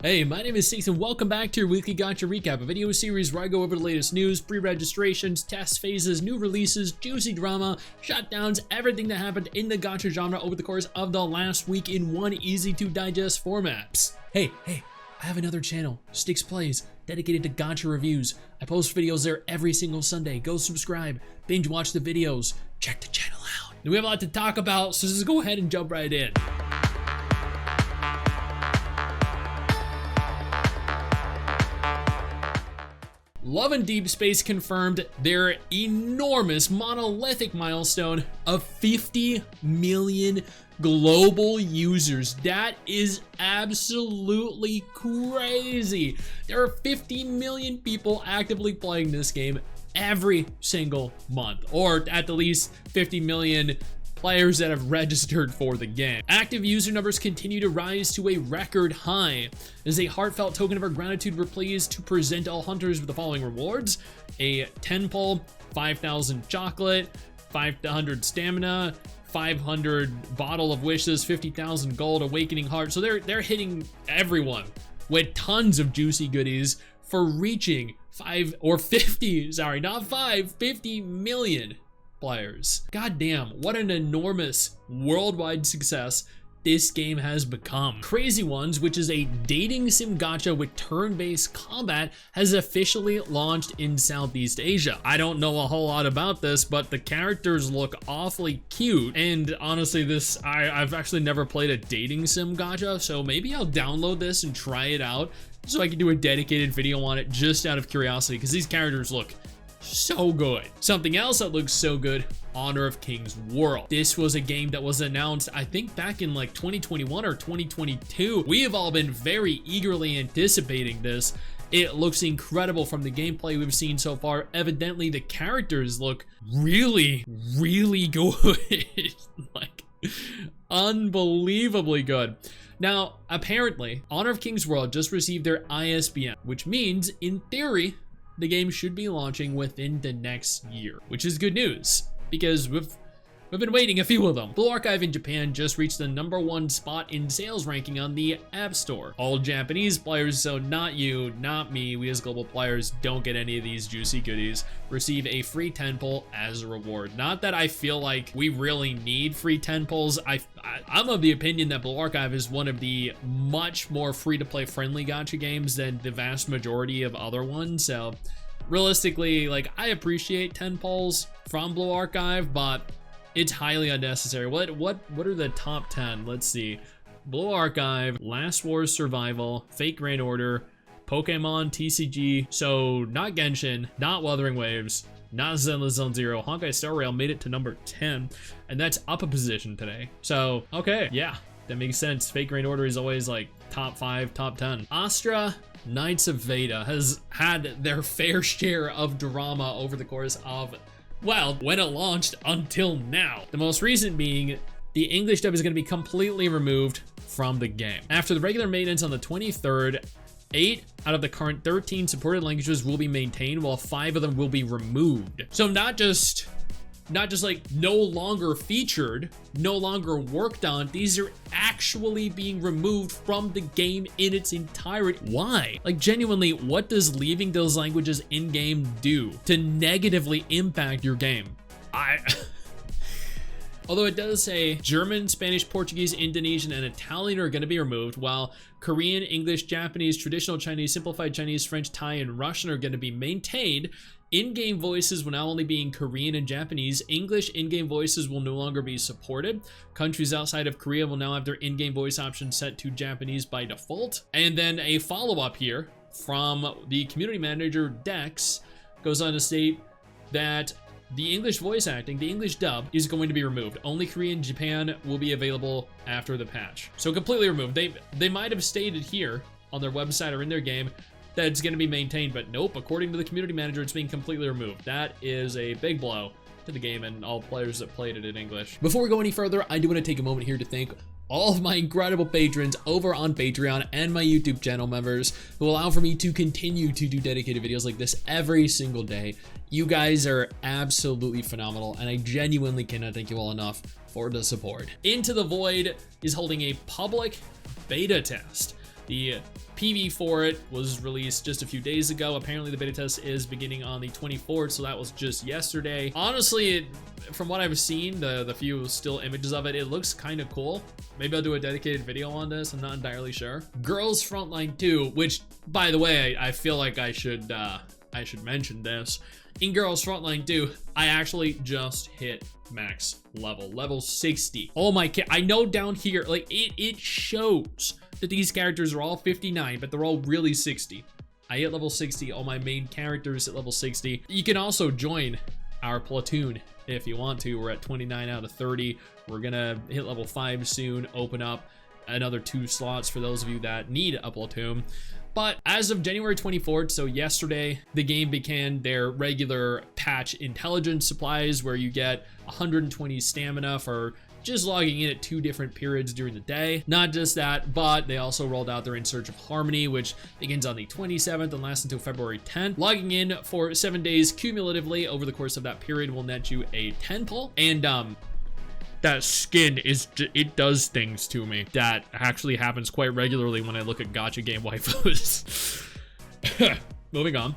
Hey, my name is Stix and welcome back to your weekly Gacha recap, a video series where I go over the latest news, pre-registrations, test phases, new releases, juicy drama, shutdowns, everything that happened in the Gacha genre over the course of the last week in one easy to digest format. Hey, I have another channel, Stix Plays, dedicated to Gacha reviews. I post videos there every single Sunday. Go subscribe, binge watch the videos, check the channel out. And we have a lot to talk about, so let's go ahead and jump right in. Love and Deepspace confirmed their enormous monolithic milestone of 50 million global users. That is absolutely crazy. There are 50 million people actively playing this game every single month, or at the least 50 million players that have registered for the game. Active user numbers continue to rise to a record high. As a heartfelt token of our gratitude, we're pleased to present all hunters with the following rewards: a 10 pull, 5,000 chocolate, 500 stamina, 500 bottle of wishes, 50,000 gold, awakening heart. So they're hitting everyone with tons of juicy goodies for reaching 50 million players. God damn, what an enormous worldwide success this game has become. Crazy Ones, which is a dating sim gacha with turn-based combat, has officially launched in Southeast Asia. I don't know a whole lot about this, but the characters look awfully cute, and honestly, I've actually never played a dating sim gacha, so maybe I'll download this and try it out so I can do a dedicated video on it just out of curiosity, because these characters look so good. Something else that looks so good: Honor of Kings World. This was a game that was announced, I think, back in like 2021 or 2022. We have all been very eagerly anticipating this. It looks incredible from the gameplay we've seen so far. Evidently, the characters look really, really good. Like, unbelievably good. Now, apparently, Honor of Kings World just received their ISBN, which means, in theory, the game should be launching within the next year, which is good news because we've been waiting a few of them. Blue Archive in Japan just reached the #1 spot in sales ranking on the App Store. All Japanese players, so not you, not me, we as global players don't get any of these juicy goodies, receive a free 10 pull as a reward. Not that I feel like we really need free 10 pulls. I'm of the opinion that Blue Archive is one of the much more free-to-play friendly gacha games than the vast majority of other ones. So realistically, like, I appreciate 10 pulls from Blue Archive, but it's highly unnecessary. What are the top 10? Let's see. Blue Archive, Last Wars Survival, Fate Grand Order, Pokemon TCG. So not Genshin, not Wuthering Waves, not Zenless Zone Zero. Honkai Star Rail made it to number 10, and that's up a position today. So, okay, yeah, that makes sense. Fate Grand Order is always like top 5, top 10. Astra, Knights of Veda has had their fair share of drama over the course of, well, when it launched until now. The most recent being the English dub is going to be completely removed from the game. After the regular maintenance on the 23rd, 8 out of the current 13 supported languages will be maintained, while 5 of them will be removed. So not just like no longer featured, no longer worked on, these are actually being removed from the game in its entirety. Why? Like, genuinely, what does leaving those languages in game do to negatively impact your game? Although it does say German, Spanish, Portuguese, Indonesian, and Italian are going to be removed, while Korean, English, Japanese, traditional Chinese, simplified Chinese, French, Thai, and Russian are going to be maintained. In-game voices will now only be in Korean and Japanese. English in-game voices will no longer be supported. Countries outside of Korea will now have their in-game voice options set to Japanese by default. And then a follow-up here from the community manager, Dex, goes on to state that the English voice acting, the English dub, is going to be removed. Only Korea and Japan will be available after the patch. So completely removed. They might have stated here on their website or in their game that it's going to be maintained, but nope, according to the community manager, it's being completely removed. That is a big blow to the game and all players that played it in English. Before we go any further, I do want to take a moment here to thank all of my incredible patrons over on Patreon and my YouTube channel members who allow for me to continue to do dedicated videos like this every single day. You guys are absolutely phenomenal, and I genuinely cannot thank you all enough for the support. Into the Void is holding a public beta test The PV for it was released just a few days ago. Apparently the beta test is beginning on the 24th, so that was just yesterday. Honestly, from what I've seen, the few still images of it, it looks kind of cool. Maybe I'll do a dedicated video on this, I'm not entirely sure. Girls Frontline 2, which, by the way, I feel like I should mention this. In Girls Frontline 2, I actually just hit max level 60. Oh my, I know down here, like, it shows that these characters are all 59, but they're all really 60. I hit level 60, all my main characters at level 60. You can also join our platoon if you want to. We're at 29 out of 30. We're gonna hit level 5 soon, open up another 2 slots for those of you that need a platoon. But as of January 24th, so yesterday, the game began their regular patch intelligence supplies where you get 120 stamina for just logging in at 2 different periods during the day. Not just that, but they also rolled out their In Search of Harmony, which begins on the 27th and lasts until February 10th. Logging in for 7 days cumulatively over the course of that period will net you a 10 pull. And that skin it does things to me. That actually happens quite regularly when I look at gacha game waifus. Moving on.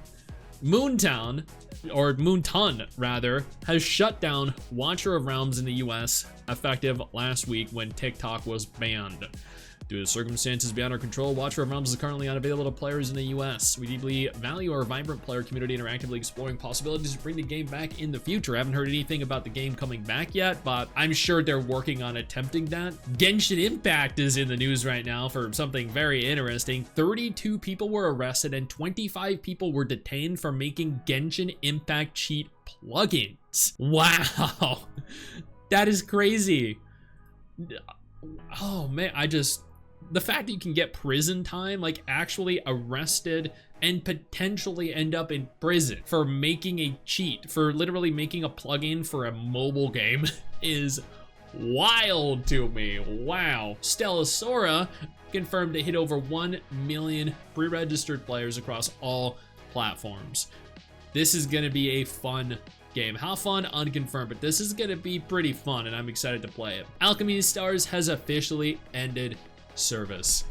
Moontown, or Moonton rather, has shut down Watcher of Realms in the US effective last week when TikTok was banned. Due to circumstances beyond our control, Watcher of Realms is currently unavailable to players in the US. We deeply value our vibrant player community and are actively exploring possibilities to bring the game back in the future. I haven't heard anything about the game coming back yet, but I'm sure they're working on attempting that. Genshin Impact is in the news right now for something very interesting. 32 people were arrested and 25 people were detained for making Genshin Impact cheat plugins. Wow, that is crazy. Oh man, the fact that you can get prison time, like actually arrested and potentially end up in prison for making a cheat, for literally making a plugin for a mobile game is wild to me. Wow. Stella Sora confirmed to hit over 1 million pre-registered players across all platforms. This is going to be a fun game. How fun? Unconfirmed, but this is going to be pretty fun and I'm excited to play it. Alchemy Stars has officially ended service,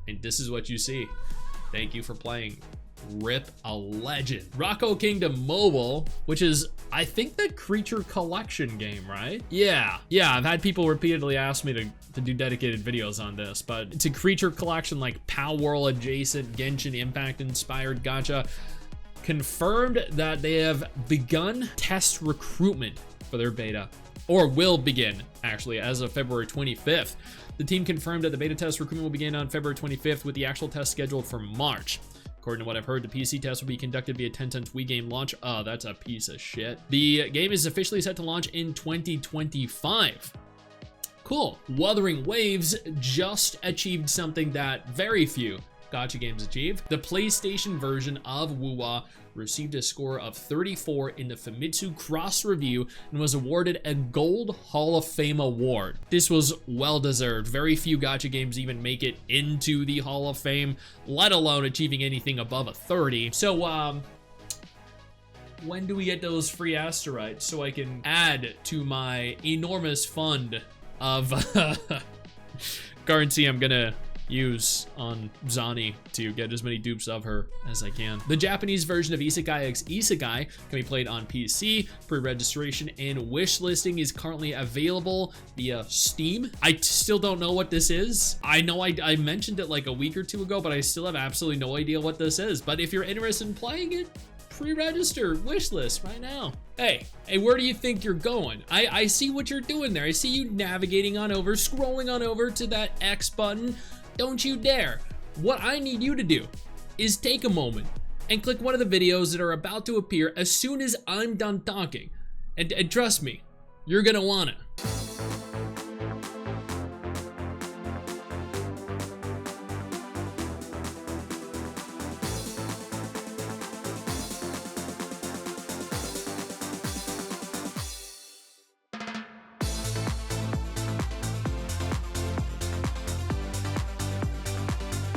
and this is what you see. Thank you for playing. Rip a legend. Rocco Kingdom Mobile, which is, I think, the creature collection game, right? Yeah, I've had people repeatedly ask me to do dedicated videos on this, but it's a creature collection, like Pow World adjacent, Genshin Impact inspired gacha. Confirmed that they have begun test recruitment for their beta, or will begin actually as of February 25th. The team confirmed that the beta test recruitment will begin on February 25th with the actual test scheduled for March. According to what I've heard, the PC test will be conducted via Tencent's Wii game launch. Oh, that's a piece of shit. The game is officially set to launch in 2025. Cool. Wuthering Waves just achieved something that very few gacha games achieve. The PlayStation version of WuWa received a score of 34 in the Famitsu Cross Review and was awarded a Gold Hall of Fame award. This was well deserved. Very few gacha games even make it into the Hall of Fame, let alone achieving anything above a 30. So when do we get those free asteroids so I can add to my enormous fund of currency I'm gonna use on Zani to get as many dupes of her as I can. The Japanese version of Isekai X Isekai can be played on PC. Pre-registration and wish listing is currently available via Steam. I still don't know what this is. I know I mentioned it like a week or 2 ago, but I still have absolutely no idea what this is. But if you're interested in playing it, pre-register wishlist right now. Hey, where do you think you're going? I see what you're doing there. I see you navigating on over, scrolling on over to that X button. Don't you dare. What I need you to do is take a moment and click one of the videos that are about to appear as soon as I'm done talking. And trust me, you're gonna wanna.